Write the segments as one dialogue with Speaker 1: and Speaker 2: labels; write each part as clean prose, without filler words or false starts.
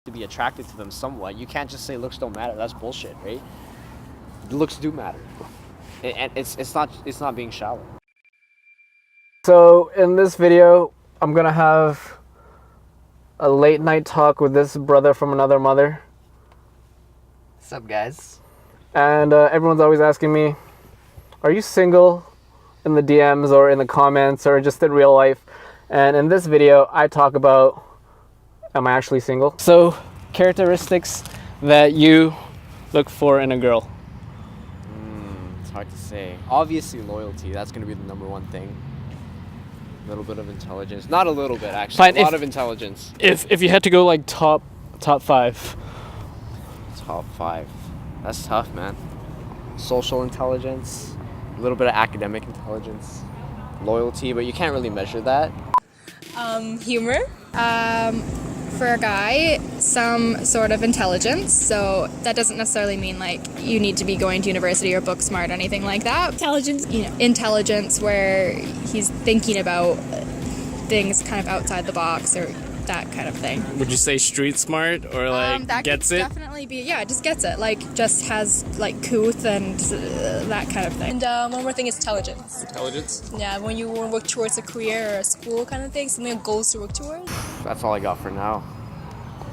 Speaker 1: to be attracted to them somewhat. You can't just say looks don't matter. That's bullshit, right? Looks do matter, and it's not being shallow.
Speaker 2: So in this video, I'm gonna have a late night talk with this brother from another mother.
Speaker 1: What's up, guys?
Speaker 2: And everyone's always asking me, are you single, in the DMs or in the comments or just in real life? And in this video, I talk about, am I actually single? So, characteristics that you look for in a girl.
Speaker 1: It's hard to say. Obviously, loyalty. That's going to be the number one thing. A little bit of intelligence. Not a little bit, actually.
Speaker 2: Fine,
Speaker 1: a lot of intelligence.
Speaker 2: If you had to go like top 5.
Speaker 1: Top 5. That's tough, man. Social intelligence. A little bit of academic intelligence. Loyalty, but you can't really measure that.
Speaker 3: Humor. For a guy, some sort of intelligence. So that doesn't necessarily mean like you need to be going to university or book smart or anything like that. Intelligence, intelligence where he's thinking about things kind of outside the box or that kind of thing.
Speaker 4: Would you say street smart or like
Speaker 3: that
Speaker 4: gets
Speaker 3: could
Speaker 4: it?
Speaker 3: Definitely be, yeah, just gets it. Like just has like couth and that kind of thing.
Speaker 5: And one more thing is intelligence.
Speaker 4: Intelligence?
Speaker 5: Yeah, when you want to work towards a career or a school kind of thing, something goals to work towards.
Speaker 1: That's all I got for now.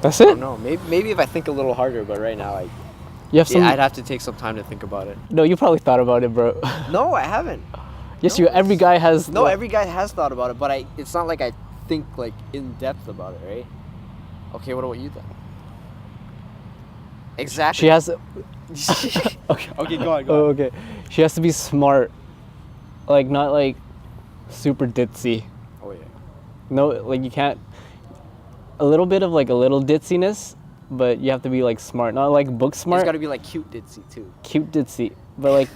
Speaker 2: That's
Speaker 1: I
Speaker 2: it?
Speaker 1: don't know. Maybe if I think a little harder, but right now,
Speaker 2: You have some...
Speaker 1: I'd have to take some time to think about it.
Speaker 2: No, you probably thought about it, bro.
Speaker 1: No, I haven't.
Speaker 2: Yes,
Speaker 1: No,
Speaker 2: every guy has...
Speaker 1: No, every guy has thought about it, but it's not like I think like in depth about it, right? Okay, what about you then? Exactly.
Speaker 2: She has...
Speaker 1: Okay, go on.
Speaker 2: Oh, okay. She has to be smart. Like, not like super ditzy.
Speaker 1: Oh yeah.
Speaker 2: No, like you can't... A little bit of like a little ditziness, but you have to be like smart. Not like book smart.
Speaker 1: It's got to be like cute ditzy too.
Speaker 2: Cute ditzy. But like,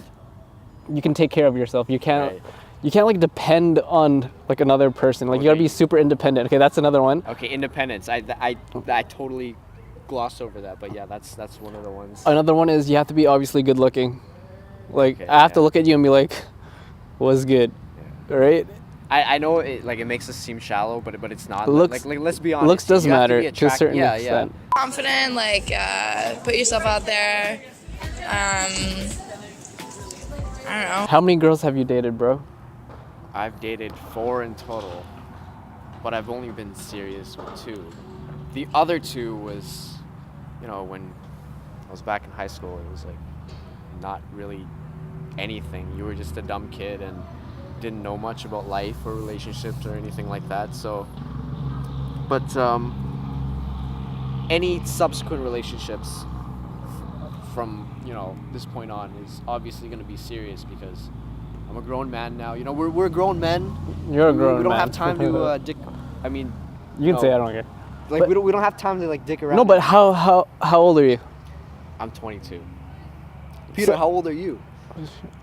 Speaker 2: you can take care of yourself. You can't...
Speaker 1: Right.
Speaker 2: You can't like depend on like another person. Like you gotta
Speaker 1: Okay.
Speaker 2: be super independent. Okay, that's another one.
Speaker 1: Okay, independence. I totally glossed over that, but yeah, that's one of the ones.
Speaker 2: Another one is you have to be obviously good looking. Like
Speaker 1: Okay,
Speaker 2: I have to
Speaker 1: yeah.
Speaker 2: look at you and be like, what's good, right?
Speaker 1: I know it like it makes us seem shallow, but it's not.
Speaker 2: Looks-
Speaker 1: like let's be honest.
Speaker 2: Looks does
Speaker 1: You have to
Speaker 2: matter
Speaker 1: be
Speaker 2: to a certain
Speaker 1: yeah,
Speaker 2: extent.
Speaker 3: Confident, like put yourself out there. I don't know.
Speaker 2: How many girls have you dated, bro?
Speaker 1: I've dated 4 in total, but I've only been serious with 2. The other 2 was, when I was back in high school, it was like not really anything. You were just a dumb kid and didn't know much about life or relationships or anything like that. So, but any subsequent relationships from this point on is obviously going to be serious because I'm a grown man now. We're grown men.
Speaker 2: You're a grown man.
Speaker 1: We don't have time to dick. I mean,
Speaker 2: You can say I don't care.
Speaker 1: like
Speaker 2: but-
Speaker 1: we don't have time to like dick around.
Speaker 2: No, but how old are you?
Speaker 1: I'm 22. Peter,
Speaker 2: So-
Speaker 1: how old are you?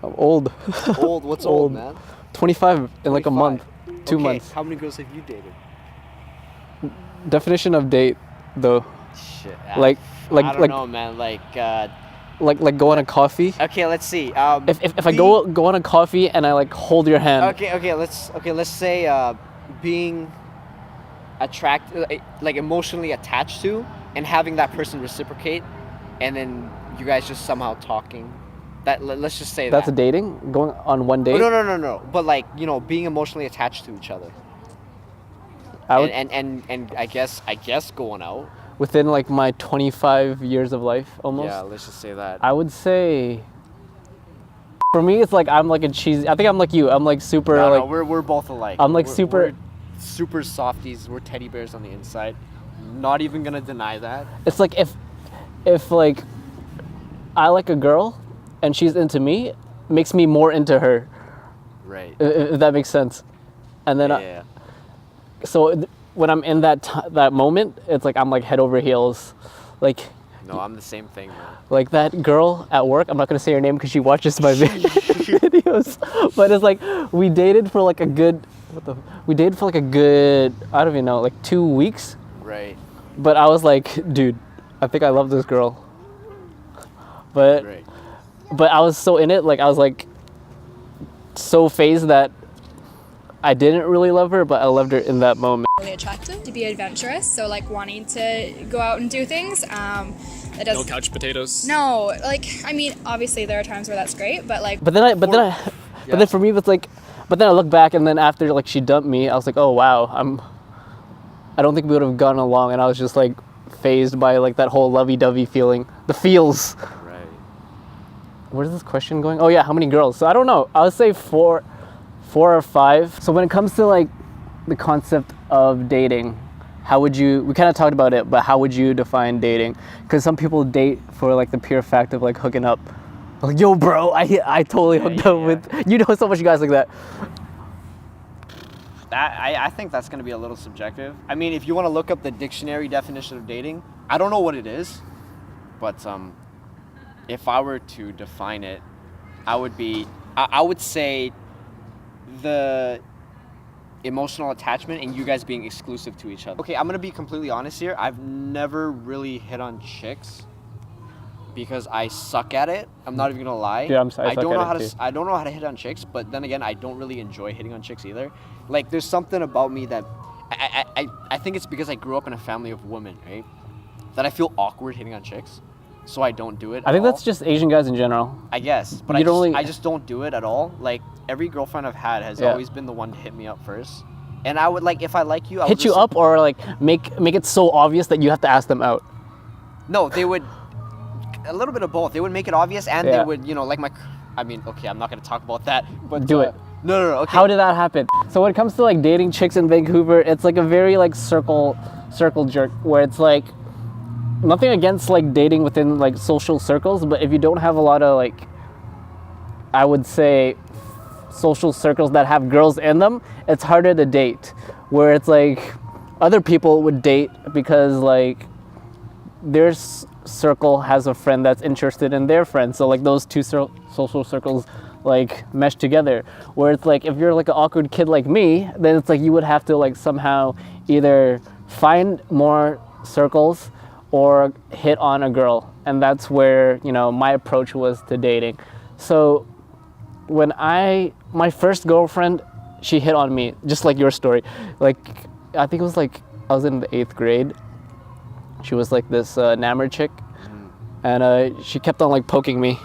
Speaker 2: I'm old.
Speaker 1: Old? What's old, man?
Speaker 2: 25 in like a
Speaker 1: 25.
Speaker 2: month, 2
Speaker 1: Okay,
Speaker 2: months.
Speaker 1: How many girls have you dated?
Speaker 2: Definition of date, though.
Speaker 1: Shit.
Speaker 2: Like
Speaker 1: I don't know, man. Like
Speaker 2: go on a coffee.
Speaker 1: okay, let's see.
Speaker 2: If I go on a coffee and I like hold your hand.
Speaker 1: Okay, let's say being attracted, like emotionally attached to, and having that person reciprocate, and then you guys just somehow talking. Let's just say
Speaker 2: That's
Speaker 1: that.
Speaker 2: dating? Going on one date?
Speaker 1: Oh, no. But like being emotionally attached to each other,
Speaker 2: I would,
Speaker 1: and I guess going out.
Speaker 2: within like my 25 years of life almost.
Speaker 1: Yeah, let's just say that.
Speaker 2: I would say for me it's like I'm like a cheesy. I think I'm like you. I'm like super
Speaker 1: No,
Speaker 2: like
Speaker 1: we're both alike.
Speaker 2: I'm like
Speaker 1: We're
Speaker 2: super
Speaker 1: super softies. We're teddy bears on the inside. Not even gonna deny that.
Speaker 2: it's like if like I like a girl and she's into me, it makes me more into her.
Speaker 1: Right.
Speaker 2: If that makes sense. And then
Speaker 1: Yeah.
Speaker 2: when I'm in that moment, it's like I'm like head over heels. Like
Speaker 1: No, I'm the same thing, man.
Speaker 2: like that girl at work, I'm not gonna say her name because she watches my videos, but it's like we dated for like a good I don't even know, like 2 weeks,
Speaker 1: Right.
Speaker 2: but I was like, dude, I think I love this girl, but
Speaker 1: Right.
Speaker 2: I was so in it, like I was like so phased that I didn't really love her, but I loved her in that moment.
Speaker 5: Really attractive.
Speaker 3: To be adventurous, so like wanting to go out and do things. That
Speaker 4: No
Speaker 3: does
Speaker 4: couch potatoes.
Speaker 3: no, like I mean, obviously there are times where that's great, but like
Speaker 2: But then for me, it's like, but then I look back, and then after like she dumped me, I was like, oh wow, I don't think we would have gotten along, and I was just like phased by like that whole lovey-dovey feeling, the feels.
Speaker 1: Right.
Speaker 2: Where's this question going? Oh yeah, how many girls? So I don't know. I would say four or five. So when it comes to like the concept of dating, how would you? We kind of talked about it, but how would you define dating? Because some people date for like the pure fact of like hooking up. Like, yo, bro, I totally hooked up with. You know, so much guys like that.
Speaker 1: I think that's going to be a little subjective. I mean, if you want to look up the dictionary definition of dating, I don't know what it is, but if I were to define it, I would say the emotional attachment and you guys being exclusive to each other. Okay, I'm going to be completely honest here. I've never really hit on chicks because I suck at it. I'm not even going to lie.
Speaker 2: Yeah, I don't
Speaker 1: know how to hit on chicks, but then again, I don't really enjoy hitting on chicks either. Like, there's something about me that I think it's because I grew up in a family of women, right? That I feel awkward hitting on chicks, so I don't do it.
Speaker 2: I think that's just Asian guys in general.
Speaker 1: I guess, but I just don't do it at all. Like, every girlfriend I've had has always been the one to hit me up first, and I would like, if I like you, I would
Speaker 2: hit you up, or like make it so obvious that you have to ask them out.
Speaker 1: No, they would. A little bit of both. They would make it obvious, and they would, you know, like my. I mean, okay, I'm not gonna talk about that, but
Speaker 2: do it.
Speaker 1: No. Okay.
Speaker 2: How did that happen? So when it comes to like dating chicks in Vancouver, it's like a very like circle jerk, where it's like nothing against like dating within like social circles, but if you don't have a lot of like, I would say, social circles that have girls in them, it's harder to date. Where it's like other people would date because like their circle has a friend that's interested in their friend, so like those two social circles like mesh together. Where it's like if you're like an awkward kid like me, then it's like you would have to like somehow either find more circles or hit on a girl, and that's where, you know, my approach was to dating. So when my first girlfriend, she hit on me just like your story. Like, I think it was like I was in the 8th grade. She was like this Nammer chick, and she kept on like poking me.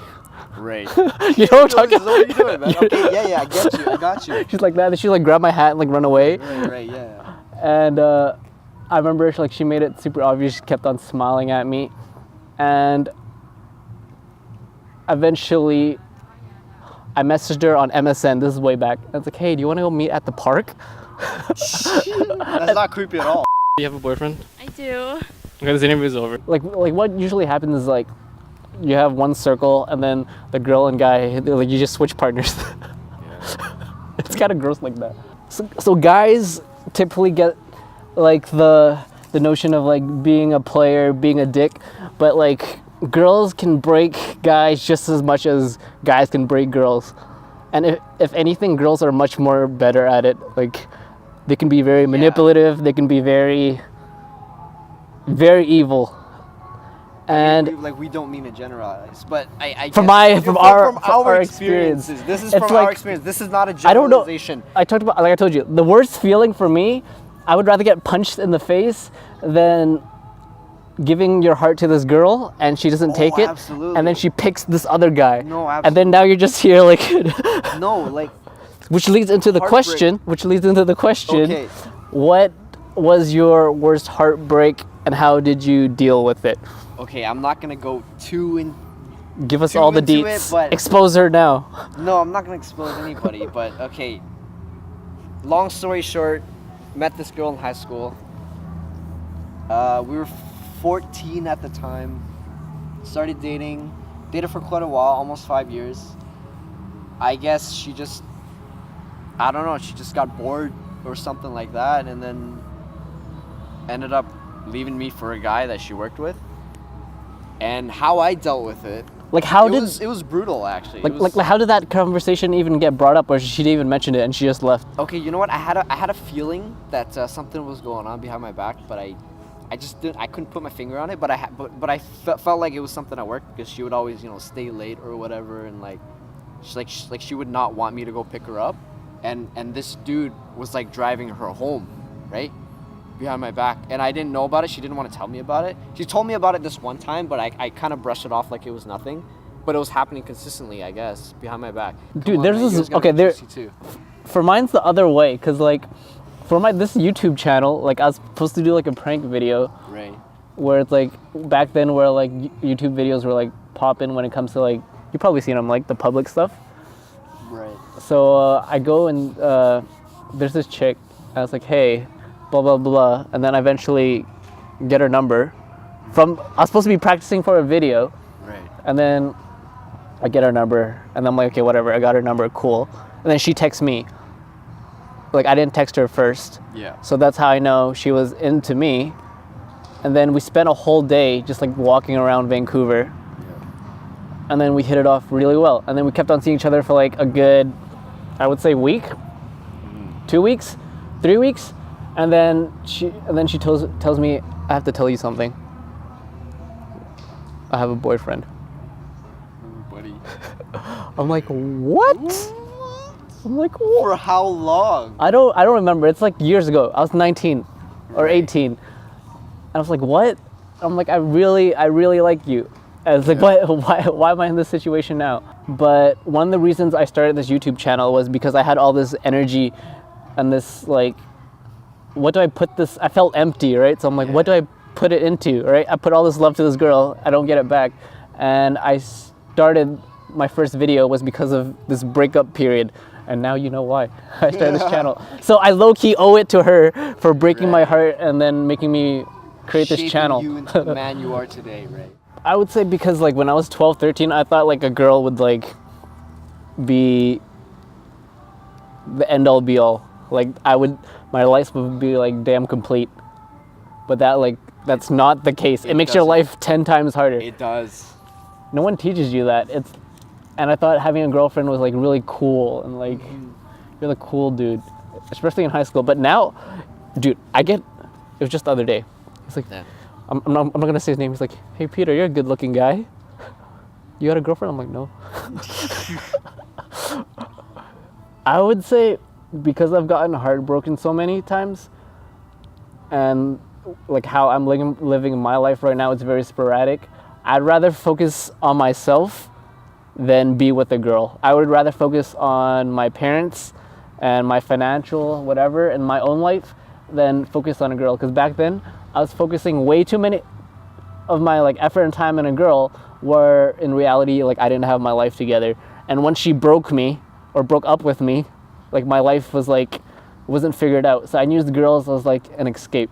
Speaker 1: Right.
Speaker 2: You know what I'm talking
Speaker 1: about? What are you doing, man? Okay, yeah, I get you. I got you.
Speaker 2: She's like that, and she like grabbed my hat and like run away.
Speaker 1: Right, yeah.
Speaker 2: And I remember she made it super obvious. She kept on smiling at me, and eventually I messaged her on MSN. This is way back. I was like, hey, do you want to go meet at the park?
Speaker 1: That's not creepy at all.
Speaker 4: Do you have a boyfriend?
Speaker 6: I do.
Speaker 4: Okay, this interview's over.
Speaker 2: Like what usually happens is like you have one circle, and then the girl and guy, like you just switch partners. It's kind of gross like that. So guys typically get like the notion of like being a player, being a dick, but like girls can break guys just as much as guys can break girls. And if anything, girls are much more better at it. Like they can be very manipulative, they can be very, very evil. And
Speaker 1: we don't mean to generalize, but I
Speaker 2: from
Speaker 1: guess,
Speaker 2: our experiences.
Speaker 1: This is
Speaker 2: It's
Speaker 1: from
Speaker 2: like,
Speaker 1: our experience. This is not a
Speaker 2: I don't know.
Speaker 1: generalization.
Speaker 2: I talked about, like I told you, the worst feeling for me, I would rather get punched in the face than giving your heart to this girl and she doesn't take it,
Speaker 1: absolutely.
Speaker 2: and then she picks this other guy.
Speaker 1: No,
Speaker 2: and then now you're just here like.
Speaker 1: No, like.
Speaker 2: Which leads into the question.
Speaker 1: Okay.
Speaker 2: What was your worst heartbreak, and how did you deal with it?
Speaker 1: Okay, I'm not gonna go too in.
Speaker 2: Give us
Speaker 1: too
Speaker 2: all the
Speaker 1: into
Speaker 2: deets.
Speaker 1: it, but-
Speaker 2: Expose her now.
Speaker 1: No, I'm not gonna expose anybody, but okay. Long story short, met this girl in high school. We were 14 at the time. Started dating. Dated for quite a while, almost 5 years. I guess she just, I don't know, she just got bored or something like that, and then ended up leaving me for a guy that she worked with. And how I dealt with it,
Speaker 2: Like how
Speaker 1: it was brutal actually.
Speaker 2: like how did that conversation even get brought up, or she didn't even mention it and she just left?
Speaker 1: Okay, you know what? I had a feeling that something was going on behind my back, but I just didn't. I couldn't put my finger on it. But I felt like it was something at work, because she would always, you know, stay late or whatever, and like she would not want me to go pick her up, and this dude was like driving her home, right, behind my back, and I didn't know about it. She didn't want to tell me about it. She told me about it this one time, but I kind of brushed it off like it was nothing. But it was happening consistently, I guess, behind my back.
Speaker 2: Dude, there's this. Okay, there. For mine's the other way, cause like, for this YouTube channel, like I was supposed to do like a prank video.
Speaker 1: Right.
Speaker 2: Where it's like back then, where like YouTube videos were like popping when it comes to like, you probably seen them, like the public stuff.
Speaker 1: Right.
Speaker 2: So I go and there's this chick. I was like, hey, blah blah blah, and then I eventually get her number. I was supposed to be practicing for a video.
Speaker 1: Right.
Speaker 2: And then I get her number, and I'm like, okay, whatever. I got her number, cool. And then she texts me. Like I didn't text her first.
Speaker 1: Yeah.
Speaker 2: So that's how I know she was into me. And then we spent a whole day just like walking around Vancouver.
Speaker 1: Yeah.
Speaker 2: And then we hit it off really well. And then we kept on seeing each other for like a good, I would say, week, 2 weeks, 3 weeks. And then she tells me, I have to tell you something. I have a boyfriend.
Speaker 1: Buddy.
Speaker 2: I'm like, what? I'm like, what?
Speaker 1: For how long?
Speaker 2: I don't remember. It's like years ago. I was 19 or 18. And I was like, what? I'm like, I really like you. I was like, why am I in this situation now? But one of the reasons I started this YouTube channel was because I had all this energy and this like, what do I put this? I felt empty, right? So I'm like, what do I put it into, right? I put all this love to this girl. I don't get it back. And I started, my first video was because of this breakup period. And now you know why I started this channel. So I low-key owe it to her for breaking my heart and then making me create this channel.
Speaker 1: Shaping you into the man you are today, right?
Speaker 2: I would say because like when I was 12, 13, I thought like a girl would like be the end all be all. Like my life would be like damn complete. But that's not the case. It makes your life 10 times harder.
Speaker 1: It does.
Speaker 2: No one teaches you that. And I thought having a girlfriend was like really cool and like you're the cool dude, especially in high school. But now, dude, it was just the other day. He's like, I'm not gonna say his name. He's like, hey Peter, you're a good looking guy. You got a girlfriend? I'm like, no. I would say because I've gotten heartbroken so many times and like how I'm living my life right now, it's very sporadic. I'd rather focus on myself than be with a girl. I would rather focus on my parents and my financial whatever in my own life than focus on a girl. Because back then I was focusing way too many of my like effort and time in a girl, where in reality like I didn't have my life together. And once she broke up with me, like my life was like wasn't figured out. So I used girls as like an escape.